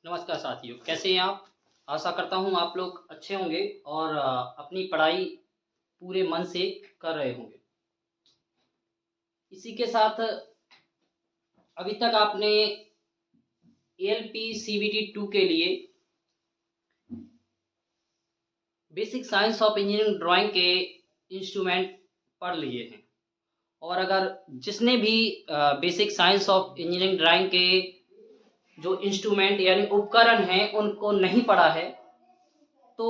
नमस्कार साथियों, कैसे हैं आप? आशा करता हूँ आप लोग अच्छे होंगे और अपनी पढ़ाई पूरे मन से कर रहे होंगे। इसी के साथ अभी तक आपने एएलपी सीबीटी 2 के लिए basic science of engineering drawing के इंस्ट्रूमेंट पढ़ लिए हैं। और अगर जिसने भी basic science of engineering drawing के जो इंस्ट्रूमेंट यानी उपकरण हैं उनको नहीं पढ़ा है, तो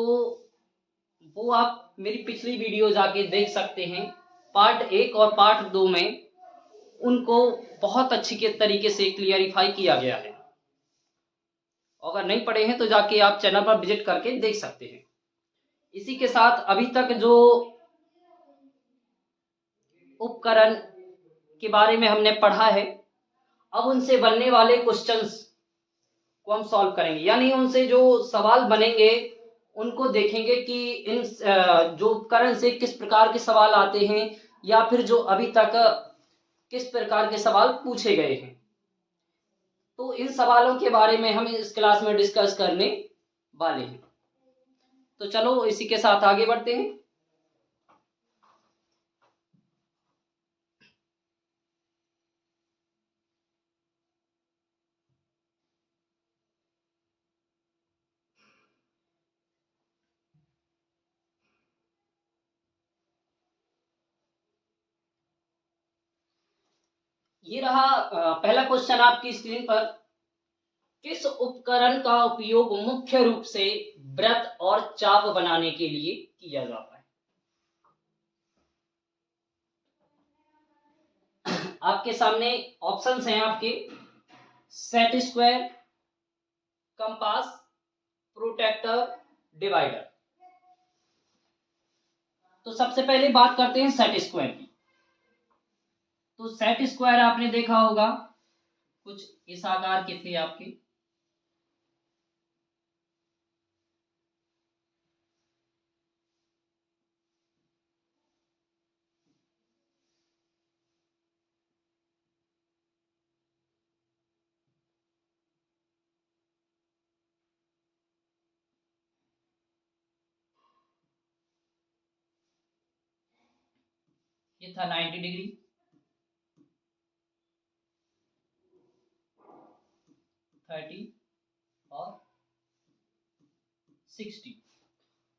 वो आप मेरी पिछली वीडियो जाके देख सकते हैं। पार्ट 1 और पार्ट 2 में उनको बहुत अच्छी के तरीके से क्लियरिफाई किया गया है। अगर नहीं पढ़े हैं तो जाके आप चैनल पर विजिट करके देख सकते हैं। इसी के साथ अभी तक जो उपकरण के बारे में हमने पढ़ा है, अब उनसे बनने वाले क्वेश्चंस को हम सॉल्व करेंगे, यानी उनसे जो सवाल बनेंगे उनको देखेंगे कि इन जो उपकरण से किस प्रकार के सवाल आते हैं या फिर जो अभी तक किस प्रकार के सवाल पूछे गए हैं। तो इन सवालों के बारे में हम इस क्लास में डिस्कस करने वाले हैं। तो चलो इसी के साथ आगे बढ़ते हैं। ये रहा पहला क्वेश्चन आपकी स्क्रीन पर। किस उपकरण का उपयोग मुख्य रूप से वृत्त और चाप बनाने के लिए किया जाता है? आपके सामने ऑप्शंस हैं आपके set square, compass, protractor, divider. तो सबसे पहले बात करते हैं सेट स्क्वायर की। तो सेट स्क्वायर आपने देखा होगा, कुछ इस आकार के थे आपके। ये था 90 डिग्री, 30 और 60।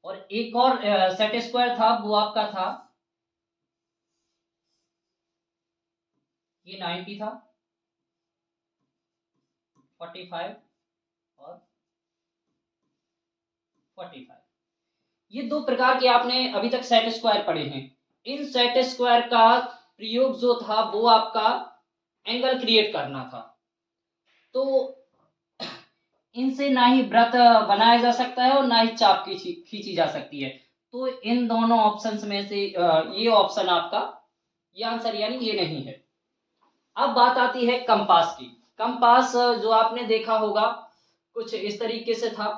और एक और सेट स्क्वायर था, वो आपका था, ये 90 था, 45 और 45। ये दो प्रकार के आपने अभी तक सेट स्क्वायर पढ़े हैं। इन सेट स्क्वायर का प्रयोग जो था वो आपका एंगल क्रिएट करना था। तो इनसे ना ही वृत्त बनाया जा सकता है और ना ही चाप खींची जा सकती है। तो इन दोनों ऑप्शंस में से ये ऑप्शन आपका, ये आंसर यानी ये नहीं है। अब बात आती है कंपास की। कंपास जो आपने देखा होगा कुछ इस तरीके से था।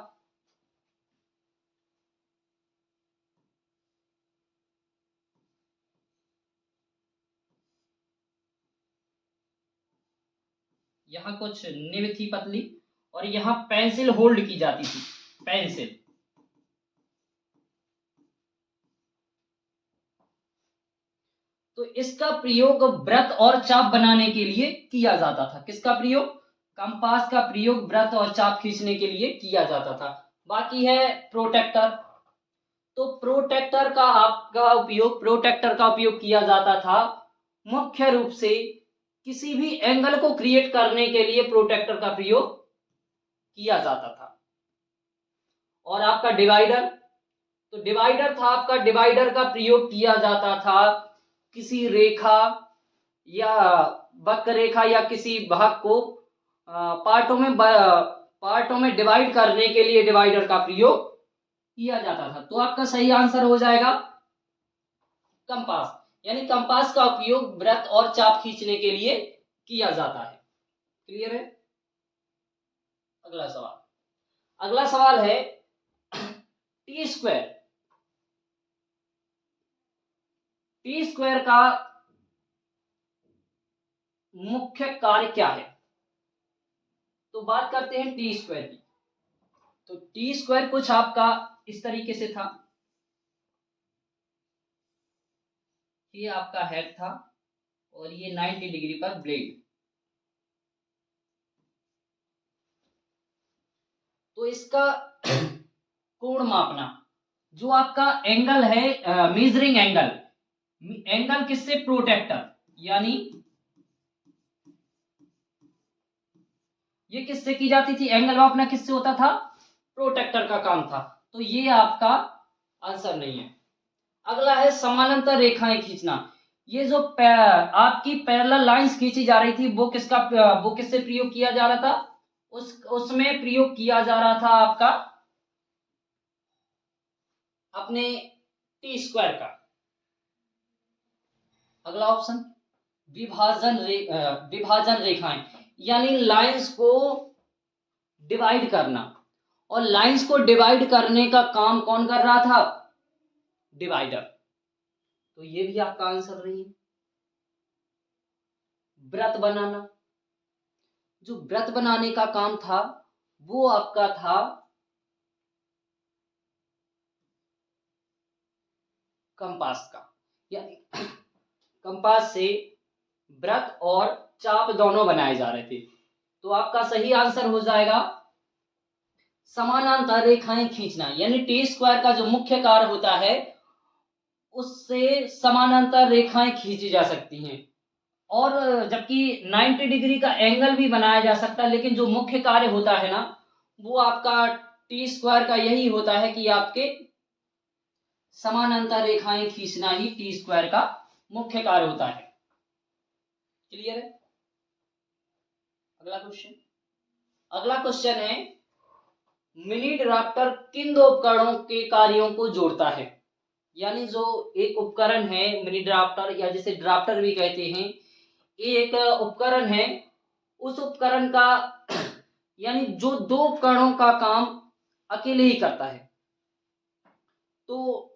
यहाँ कुछ निब थी पतली और यहाँ पेंसिल होल्ड की जाती थी, पेंसिल। तो इसका प्रयोग वृत्त और चाप बनाने के लिए किया जाता था। किसका प्रयोग? कंपास का प्रयोग वृत्त और चाप खींचने के लिए किया जाता था। बाकी है प्रोटेक्टर। तो प्रोटेक्टर का उपयोग किया जाता था मुख्य रूप से किसी भी एंगल को क्रिएट करने के लिए प्रोटेक्टर का प्रयोग किया जाता था। और आपका डिवाइडर, तो डिवाइडर था आपका, डिवाइडर का प्रयोग किया जाता था किसी रेखा या वक्र रेखा या किसी भाग को पार्टों में डिवाइड करने के लिए डिवाइडर का प्रयोग किया जाता था। तो आपका सही आंसर हो जाएगा कंपास, यानी कंपास का उपयोग वृत्त और चाप खींचने के लिए किया जाता है। क्लियर है? अगला सवाल है टी स्क्वायर। टी स्क्वायर का मुख्य कार्य क्या है? तो बात करते हैं टी स्क्वायर की। तो टी स्क्वायर कुछ आपका इस तरीके से था, ये आपका हेड था और ये 90 डिग्री पर ब्लेड। तो इसका कोण मापना, जो आपका एंगल है मेजरिंग एंगल, एंगल किससे, प्रोटेक्टर, यानी ये किससे की जाती थी, एंगल मापना किससे होता था, प्रोटेक्टर का काम था। तो ये आपका आंसर नहीं है। अगला है समानांतर रेखाएं खींचना। ये जो आपकी पैरेलल लाइंस खींची जा रही थी वो किससे प्रयोग किया जा रहा था, उसमें प्रयोग किया जा रहा था आपका अपने टी स्क्वायर का। अगला ऑप्शन विभाजन रेखाएं, यानी लाइंस को डिवाइड करना, और लाइंस को डिवाइड करने का काम कौन कर रहा था, डिवाइडर। तो ये भी आपका आंसर नहीं है। वृत्त बनाना, जो वृत्त बनाने का काम था वो आपका था कंपास का, यानी कंपास से वृत्त और चाप दोनों बनाए जा रहे थे। तो आपका सही आंसर हो जाएगा समानांतर रेखाएं खींचना, यानी टी स्क्वायर का जो मुख्य कार्य होता है उससे समानांतर रेखाएं खींची जा सकती हैं, और जबकि 90 डिग्री का एंगल भी बनाया जा सकता है, लेकिन जो मुख्य कार्य होता है ना वो आपका टी स्क्वायर का यही होता है कि आपके समानांतर रेखाएं खींचना ही टी स्क्वायर का मुख्य कार्य होता है। क्लियर है। अगला क्वेश्चन है, मिनी ड्राफ्टर किन दो उपकरणों के कार्यों को जोड़ता है, यानी जो एक उपकरण है मिनी ड्राफ्टर, या जिसे ड्राफ्टर भी कहते हैं, ये एक उपकरण है, उस उपकरण का यानी जो दो उपकरणों का काम अकेले ही करता है। तो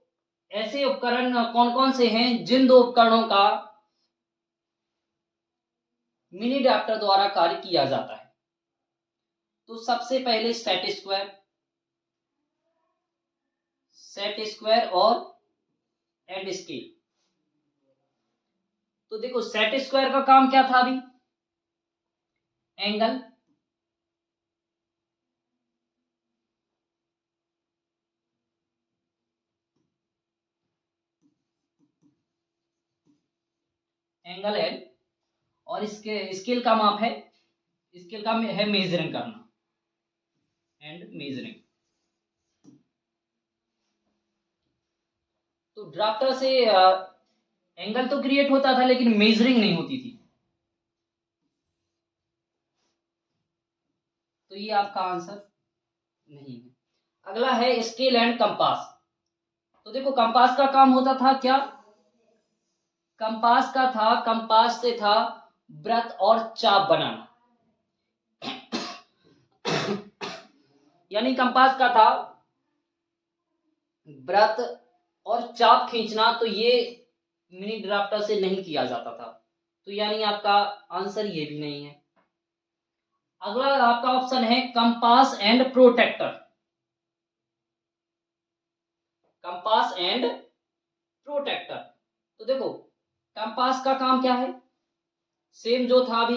ऐसे उपकरण कौन कौन से हैं जिन दो उपकरणों का मिनी ड्राफ्टर द्वारा कार्य किया जाता है। तो सबसे पहले सेट स्क्वायर और एंड स्केल। तो देखो सेट स्क्वायर का काम क्या था, अभी एंगल, है, और इसके स्केल का माप है, स्केल का है मेजरिंग करना, एंड मेजरिंग। तो ड्राफ्टर से एंगल तो क्रिएट होता था लेकिन मेजरिंग नहीं होती थी। तो ये आपका आंसर नहीं है। अगला है स्केल एंड कंपास। तो देखो कंपास का काम होता था क्या, कंपास से था वृत्त और चाप बनाना। यानी कंपास का था वृत्त और चाप खींचना, तो ये मिनी ड्राफ्टर से नहीं किया जाता था। तो यानी आपका आंसर ये भी नहीं है। अगला आपका ऑप्शन है compass and protractor. Compass and protractor. तो देखो कंपास का काम क्या है, सेम जो था अभी,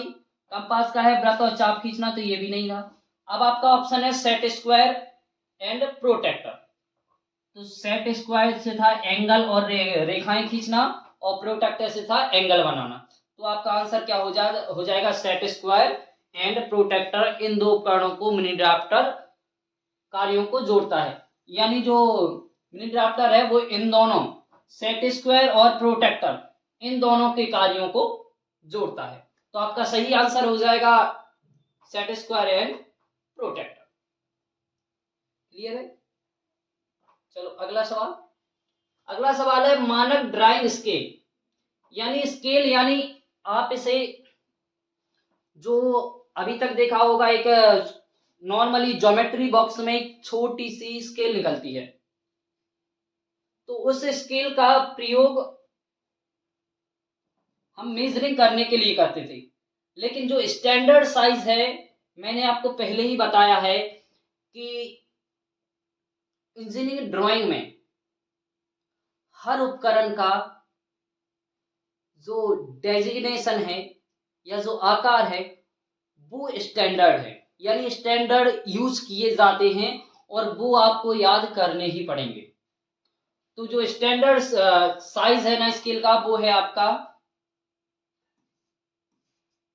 कंपास का है वृत्त और चाप खींचना, तो ये भी नहीं था। अब आपका ऑप्शन है सेट स्क्वायर एंड प्रोटेक्टर। तो सेट स्क्वायर से था एंगल और रेखाएं खींचना, और प्रोटेक्टर से था एंगल बनाना। तो आपका आंसर क्या हो जाएगा सेट स्क्वायर एंड प्रोटेक्टर। इन दो उपकरणों को मिनी ड्राफ्टर कार्यों को जोड़ता है, यानी जो मिनी ड्राफ्टर है वो इन दोनों सेट स्क्वायर और प्रोटेक्टर इन दोनों के कार्यों को जोड़ता है। तो आपका सही आंसर हो जाएगा set square and protractor. Clear है। चलो अगला सवाल है मानक ड्राइंग स्केल, यानी स्केल, यानी आप इसे जो अभी तक देखा होगा एक नॉर्मली ज्योमेट्री बॉक्स में एक छोटी सी स्केल निकलती है, तो उस स्केल का प्रयोग हम मेजरिंग करने के लिए करते थे। लेकिन जो स्टैंडर्ड साइज है, मैंने आपको पहले ही बताया है कि इंजीनियरिंग ड्राइंग में हर उपकरण का जो डेजिग्नेशन है या जो आकार है वो स्टैंडर्ड है, यानी स्टैंडर्ड यूज किए जाते हैं और वो आपको याद करने ही पड़ेंगे। तो जो स्टैंडर्ड साइज है ना स्केल का, वो है आपका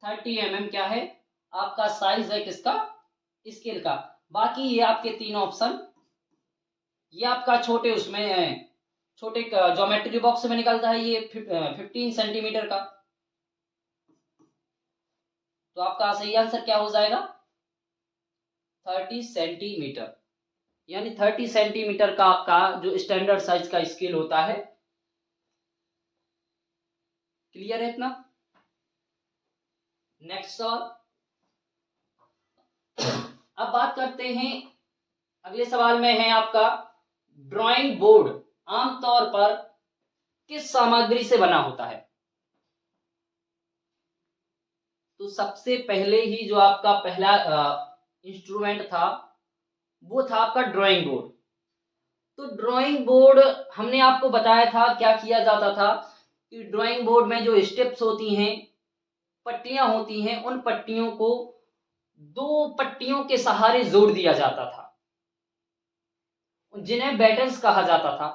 30 mm। क्या है आपका साइज है किसका, स्केल का। बाकी ये आपके तीन ऑप्शन, ये आपका छोटे उसमें छोटे ज्योमेट्री बॉक्स में निकलता है ये 15 सेंटीमीटर का। तो आपका सही आंसर क्या हो जाएगा, 30 सेंटीमीटर। यानी 30 सेंटीमीटर का आपका जो स्टैंडर्ड साइज का स्केल होता है। क्लियर है इतना? नेक्स्ट सवाल। अब बात करते हैं, अगले सवाल में है आपका, ड्राइंग बोर्ड आमतौर पर किस सामग्री से बना होता है? तो सबसे पहले ही जो आपका पहला इंस्ट्रूमेंट था वो था आपका ड्राइंग बोर्ड। तो ड्राइंग बोर्ड हमने आपको बताया था क्या किया जाता था कि ड्राइंग बोर्ड में जो स्टेप्स होती हैं, पट्टियां होती हैं, उन पट्टियों को दो पट्टियों के सहारे जोड़ दिया जाता था, जिन्हें बैटन्स कहा जाता था।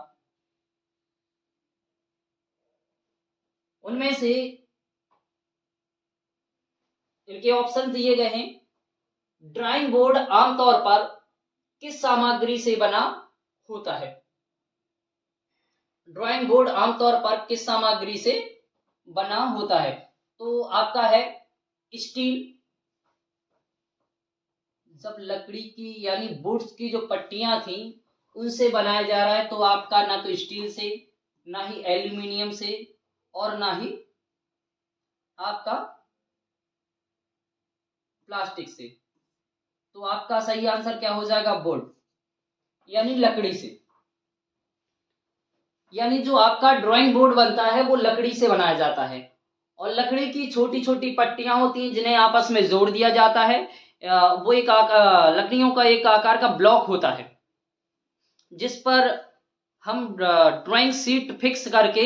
उनमें से इनके ऑप्शन दिए गए हैं। ड्राइंग बोर्ड आमतौर पर किस सामग्री से बना होता है? ड्राइंग बोर्ड आमतौर पर किस सामग्री से बना होता है? तो आपका है स्टील, जब लकड़ी की यानी वुड्स की जो पट्टियां थी उनसे बनाया जा रहा है, तो आपका ना तो स्टील से, ना ही एल्यूमिनियम से, और ना ही आपका प्लास्टिक से। तो आपका सही आंसर क्या हो जाएगा, बोर्ड, यानी लकड़ी से। यानी जो आपका ड्राइंग बोर्ड बनता है वो लकड़ी से बनाया जाता है, और लकड़ी की छोटी छोटी पट्टियां होती हैं जिन्हें आपस में जोड़ दिया जाता है। वो एक लकड़ियों का एक आकार का ब्लॉक होता है जिस पर हम ड्राइंग शीट फिक्स करके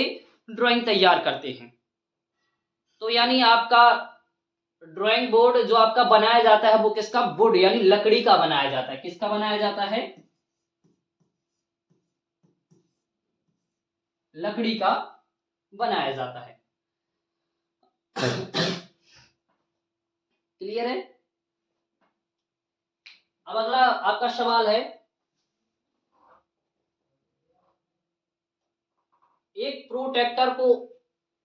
ड्राइंग तैयार करते हैं। तो यानी आपका ड्राइंग बोर्ड जो आपका बनाया जाता है वो किसका, वुड यानी लकड़ी का बनाया जाता है। किसका बनाया जाता है, लकड़ी का बनाया जाता है। क्लियर है? अब अगला आपका सवाल है, एक प्रोटेक्टर को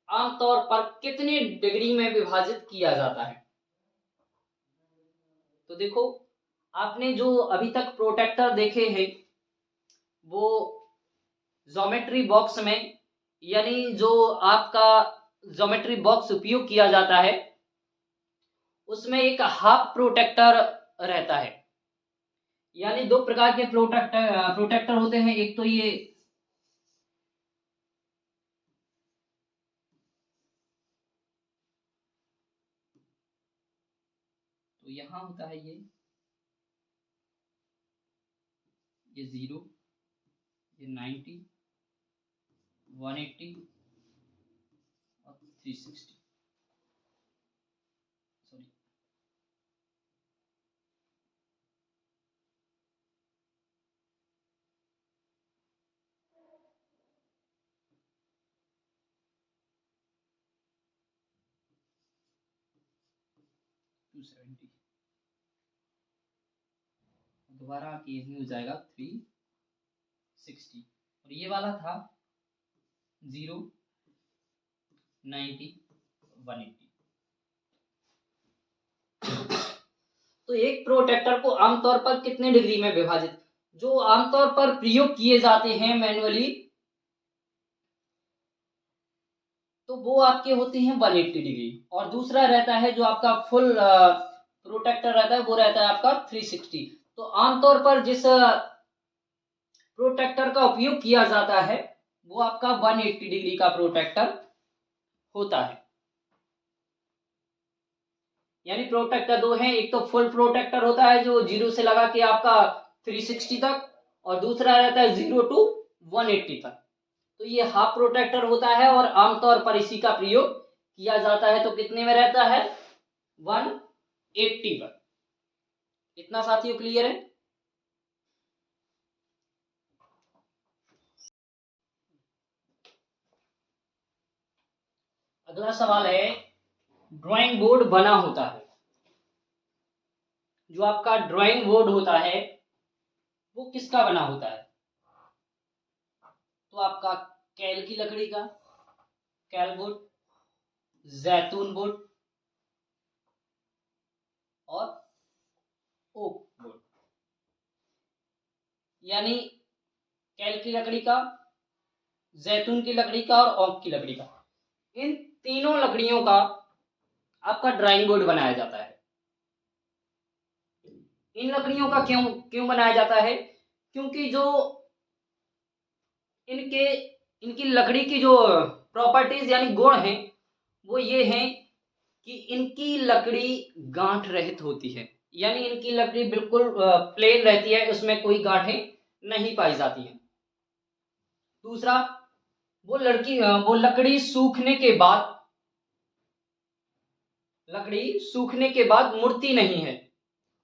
आमतौर पर कितनी डिग्री में विभाजित किया जाता है? तो देखो, आपने जो अभी तक प्रोटेक्टर देखे हैं वो ज्योमेट्री बॉक्स में, यानी जो आपका ज्योमेट्री बॉक्स उपयोग किया जाता है उसमें एक हाफ प्रोटेक्टर रहता है। यानी दो प्रकार के प्रोटेक्टर होते हैं। एक तो ये तो यहां होता है ये 0, ये 90, 180 और 360। सॉरी, दोबारा ये हो जाएगा 360। और ये वाला था 0, 90, 180। तो एक प्रोटेक्टर को आमतौर पर कितने डिग्री में विभाजित, जो आमतौर पर प्रयोग किए जाते हैं मैनुअली, तो वो आपके होते हैं 180 डिग्री। और दूसरा रहता है जो आपका फुल प्रोटेक्टर रहता है वो रहता है आपका 360। तो आमतौर पर जिस प्रोटेक्टर का उपयोग किया जाता है वो आपका 180 डिग्री का प्रोटेक्टर होता है। यानी प्रोटेक्टर दो हैं, एक तो फुल प्रोटेक्टर होता है जो 0 से लगा के आपका 360 तक, और दूसरा रहता है 0 to 180 तक। तो ये हाफ प्रोटेक्टर होता है और आमतौर पर इसी का प्रयोग किया जाता है। तो कितने में रहता है? 180 पर। इतना साथियों क्लियर है? अगला सवाल है, ड्राइंग बोर्ड बना होता है, जो आपका ड्राइंग बोर्ड होता है वो किसका बना होता है? तो आपका कैल की लकड़ी का, कैल बोर्ड, जैतून बोर्ड और ओक बोर्ड। यानी कैल की लकड़ी का, जैतून की लकड़ी का और ओक की लकड़ी का, इन तीनों लकड़ियों का आपका ड्राइंग बोर्ड बनाया जाता है। इन लकड़ियों का क्यों क्यों बनाया जाता है? क्योंकि जो इनके इनकी लकड़ी की जो प्रॉपर्टीज यानी गुण हैं वो ये हैं कि इनकी लकड़ी गांठ रहित होती है। यानी इनकी लकड़ी बिल्कुल प्लेन रहती है, उसमें कोई गांठें नहीं पाई जाती हैं। दूसरा, वो लकड़ी सूखने के बाद मुड़ती नहीं है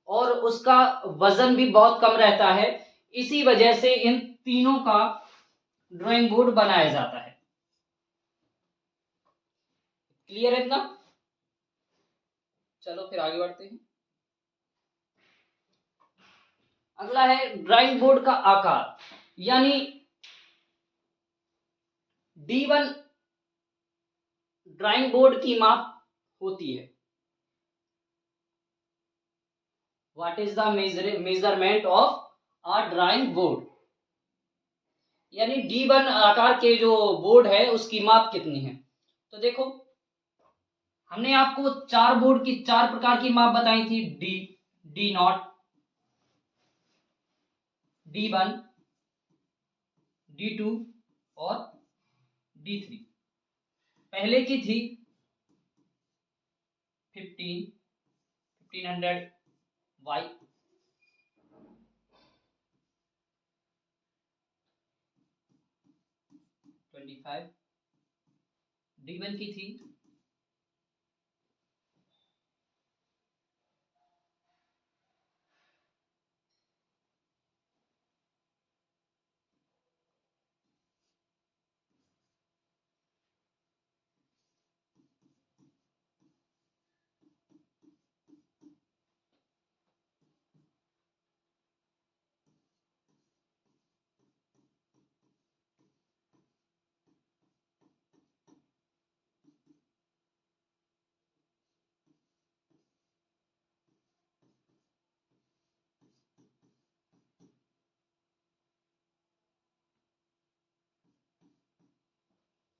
और उसका वजन भी बहुत कम रहता है। इसी वजह से इन तीनों का ड्राइंग बोर्ड बनाया जाता है। क्लियर है इतना? चलो फिर आगे बढ़ते हैं। अगला है ड्राइंग बोर्ड का आकार, यानी D1 ड्राइंग बोर्ड की माप होती है। What is the measurement of a drawing board? यानी D1 आकार के जो बोर्ड है उसकी माप कितनी है? तो देखो, हमने आपको चार बोर्ड की चार प्रकार की माप बताई थी, D0, D1, D2 और D3। पहले की थी 1500 Y, D1 की थी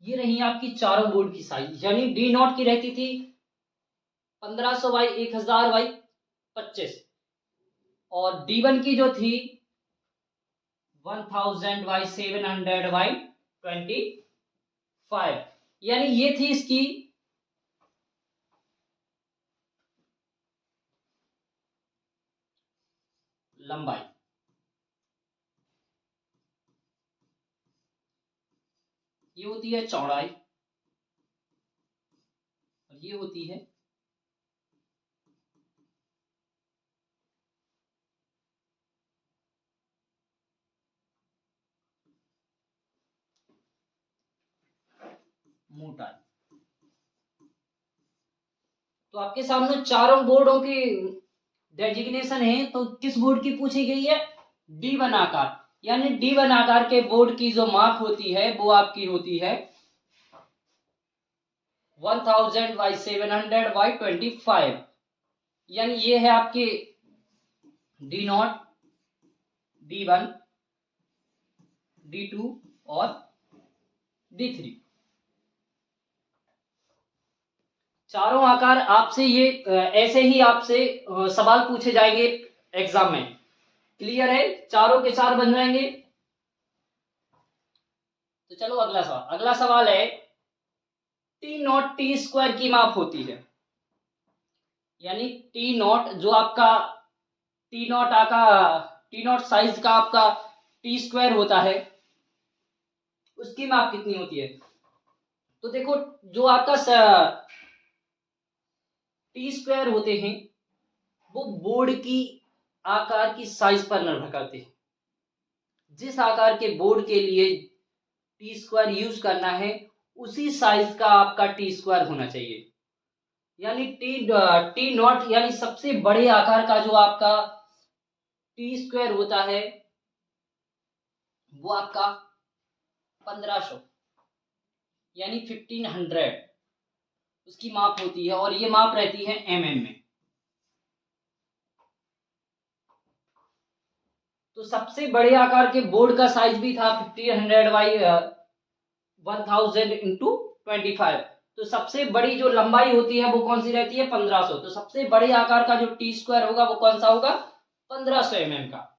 ये रही आपकी चारों बोर्ड की साइज। यानी D0 की रहती थी 1500 बाई 1000 बाई 25 और D1 की जो थी 1000 बाई 700 बाई 25। यानी ये थी इसकी लंबाई। ये होती है चौड़ाई और ये होती है मोटाई। तो आपके सामने चारों बोर्डों की डेजिग्नेशन है, तो किस बोर्ड की पूछी गई है? D1 आकार। यानी D1 आकार के बोर्ड की जो माप होती है वो आपकी होती है 1000 बाई 700 बाई 25। यानी ये है आपके D0, D1, D2 और D3। चारों आकार आपसे ये ऐसे ही आपसे सवाल पूछे जाएंगे एग्जाम में। क्लियर है? चारों के चार बन जाएंगे। तो चलो अगला सवाल है, T0 टी स्क्वायर की माप होती है। यानी T0 जो आपका T0 साइज का आपका टी स्क्वायर होता है उसकी माप कितनी होती है। तो देखो जो आपका टी स्क्वायर होते हैं वो बोर्ड की आकार की साइज पर निर्भर करते हैं। जिस आकार के बोर्ड के लिए टी स्क्वायर यूज करना है उसी साइज का आपका टी स्क्वायर होना चाहिए। यानी टी नॉट यानी सबसे बड़े आकार का जो आपका टी स्क्वायर होता है वो आपका 1500 यानी 1500 उसकी माप होती है और ये माप रहती है mm में। तो सबसे बड़े आकार के बोर्ड का साइज भी था 1500 बाई 1000 इंटू 25। तो सबसे बड़ी जो लंबाई होती है वो कौन सी रहती है 1500। तो सबसे बड़े आकार का जो टी स्क्वायर होगा वो कौन सा होगा 1500 mm का।